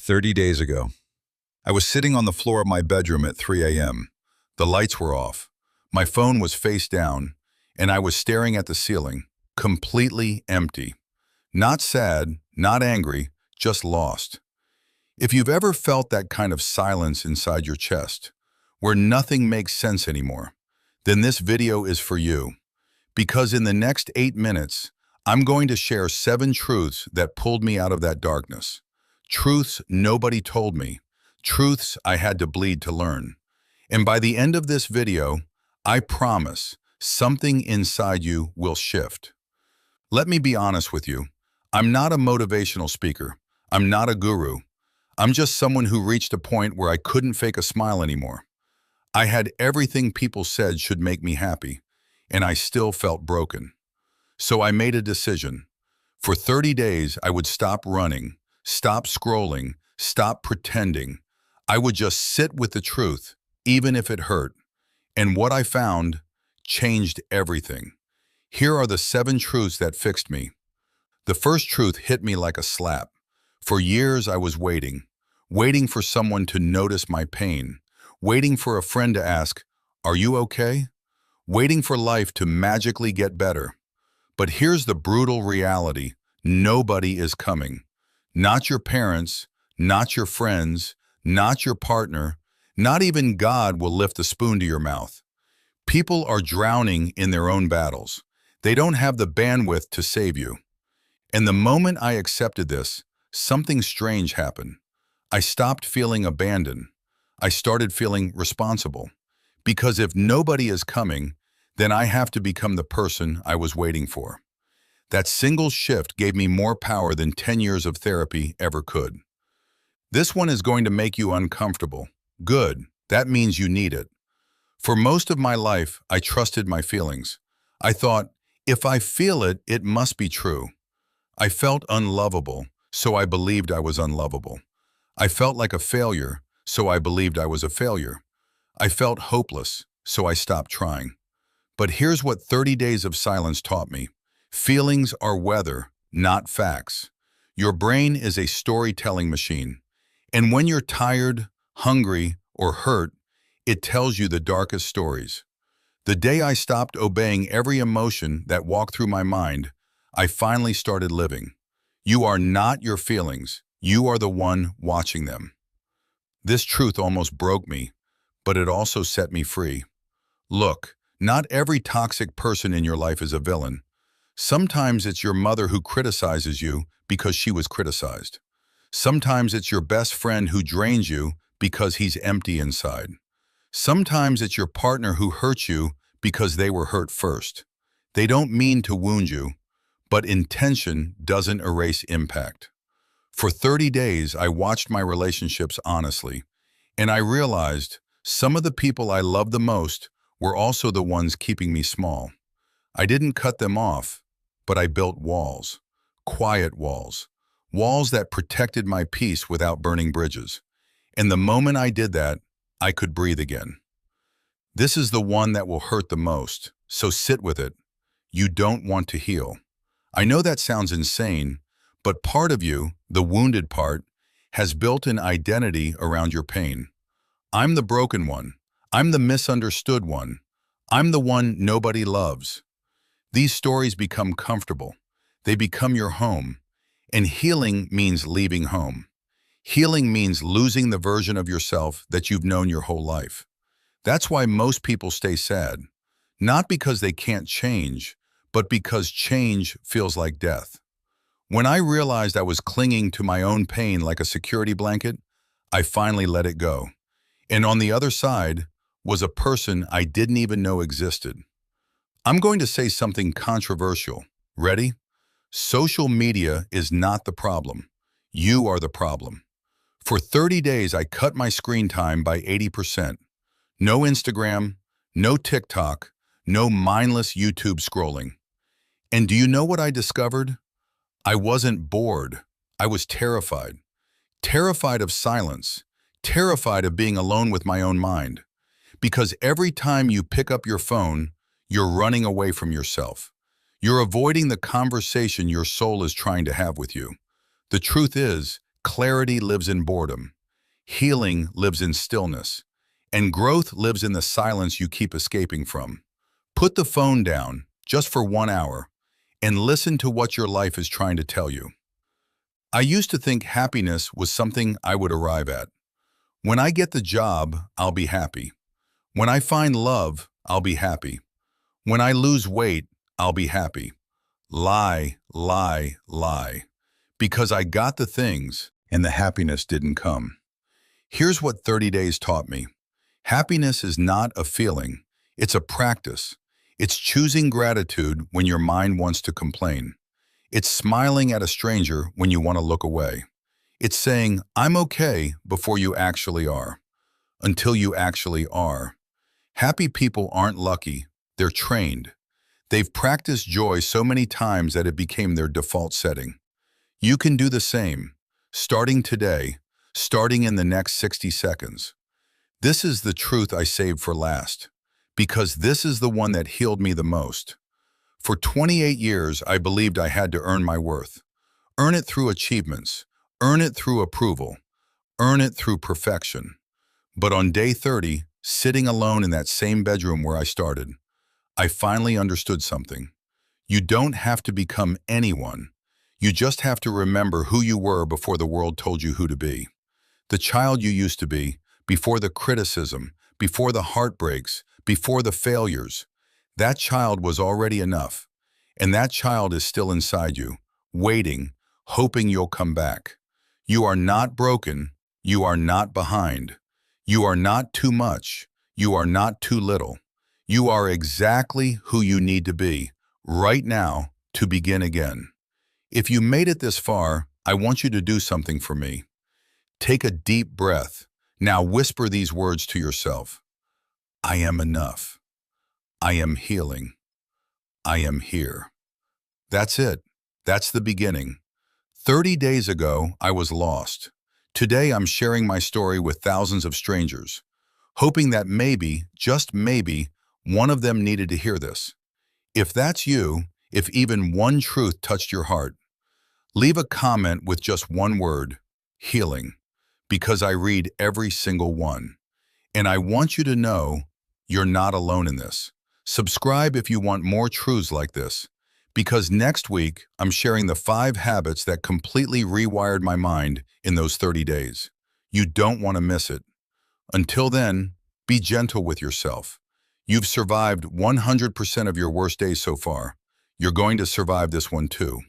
30 days ago. I was sitting on the floor of my bedroom at 3 a.m. The lights were off. My phone was face down, and I was staring at the ceiling, completely empty. Not sad, not angry, just lost. If you've ever felt that kind of silence inside your chest, where nothing makes sense anymore, then this video is for you. Because in the next 8 minutes, I'm going to share 7 truths that pulled me out of that darkness. Truths nobody told me. Truths I had to bleed to learn. And by the end of this video, I promise something inside you will shift. Let me be honest with you. I'm not a motivational speaker. I'm not a guru. I'm just someone who reached a point where I couldn't fake a smile anymore. I had everything people said should make me happy, and I still felt broken. So I made a decision. For 30 days, I would stop running, stop scrolling, stop pretending. I would just sit with the truth, even if it hurt. And what I found changed everything. Here are the 7 truths that fixed me. The first truth hit me like a slap. For years, I was waiting for someone to notice my pain, waiting for a friend to ask, "Are you okay?" Waiting for life to magically get better. But here's the brutal reality. Nobody is coming. Not your parents, not your friends, not your partner, not even God will lift a spoon to your mouth. People are drowning in their own battles. They don't have the bandwidth to save you. And the moment I accepted this, something strange happened. I stopped feeling abandoned. I started feeling responsible. Because if nobody is coming, then I have to become the person I was waiting for. That single shift gave me more power than 10 years of therapy ever could. This one is going to make you uncomfortable. Good, that means you need it. For most of my life, I trusted my feelings. I thought, if I feel it, it must be true. I felt unlovable, so I believed I was unlovable. I felt like a failure, so I believed I was a failure. I felt hopeless, so I stopped trying. But here's what 30 days of silence taught me. Feelings are weather, not facts. Your brain is a storytelling machine. And when you're tired, hungry, or hurt, it tells you the darkest stories. The day I stopped obeying every emotion that walked through my mind, I finally started living. You are not your feelings. You are the one watching them. This truth almost broke me, but it also set me free. Look, not every toxic person in your life is a villain. Sometimes it's your mother who criticizes you because she was criticized. Sometimes it's your best friend who drains you because he's empty inside. Sometimes it's your partner who hurts you because they were hurt first. They don't mean to wound you, but intention doesn't erase impact. For 30 days, I watched my relationships honestly, and I realized some of the people I loved the most were also the ones keeping me small. I didn't cut them off, but I built walls, quiet walls, walls that protected my peace without burning bridges. And the moment I did that, I could breathe again. This is the one that will hurt the most, so sit with it. You don't want to heal. I know that sounds insane, but part of you, the wounded part, has built an identity around your pain. I'm the broken one. I'm the misunderstood one. I'm the one nobody loves. These stories become comfortable. They become your home. And healing means leaving home. Healing means losing the version of yourself that you've known your whole life. That's why most people stay sad. Not because they can't change, but because change feels like death. When I realized I was clinging to my own pain like a security blanket, I finally let it go. And on the other side was a person I didn't even know existed. I'm going to say something controversial. Ready? Social media is not the problem. You are the problem. For 30 days, I cut my screen time by 80%. No Instagram, no TikTok, no mindless YouTube scrolling. And do you know what I discovered? I wasn't bored. I was terrified. Terrified of silence. Terrified of being alone with my own mind. Because every time you pick up your phone, you're running away from yourself. You're avoiding the conversation your soul is trying to have with you. The truth is, clarity lives in boredom, healing lives in stillness, and growth lives in the silence you keep escaping from. Put the phone down, just for 1 hour, and listen to what your life is trying to tell you. I used to think happiness was something I would arrive at. When I get the job, I'll be happy. When I find love, I'll be happy. When I lose weight, I'll be happy. Lie, lie, lie. Because I got the things, and the happiness didn't come. Here's what 30 days taught me. Happiness is not a feeling, it's a practice. It's choosing gratitude when your mind wants to complain. It's smiling at a stranger when you want to look away. It's saying, I'm okay, before you actually are. Until you actually are. Happy people aren't lucky, they're trained. They've practiced joy so many times that it became their default setting. You can do the same, starting today, starting in the next 60 seconds. This is the truth I saved for last, because this is the one that healed me the most. For 28 years, I believed I had to earn my worth. Earn it through achievements, earn it through approval, earn it through perfection. But on day 30, sitting alone in that same bedroom where I started, I finally understood something. You don't have to become anyone. You just have to remember who you were before the world told you who to be. The child you used to be, before the criticism, before the heartbreaks, before the failures. That child was already enough. And that child is still inside you, waiting, hoping you'll come back. You are not broken. You are not behind. You are not too much. You are not too little. You are exactly who you need to be, right now, to begin again. If you made it this far, I want you to do something for me. Take a deep breath. Now whisper these words to yourself. I am enough. I am healing. I am here. That's it. That's the beginning. 30 days ago, I was lost. Today, I'm sharing my story with thousands of strangers, hoping that maybe, just maybe, one of them needed to hear this. If that's you, if even one truth touched your heart, leave a comment with just one word, healing, because I read every single one. And I want you to know you're not alone in this. Subscribe if you want more truths like this, because next week I'm sharing the 5 habits that completely rewired my mind in those 30 days. You don't want to miss it. Until then, be gentle with yourself. You've survived 100% of your worst days so far. You're going to survive this one too.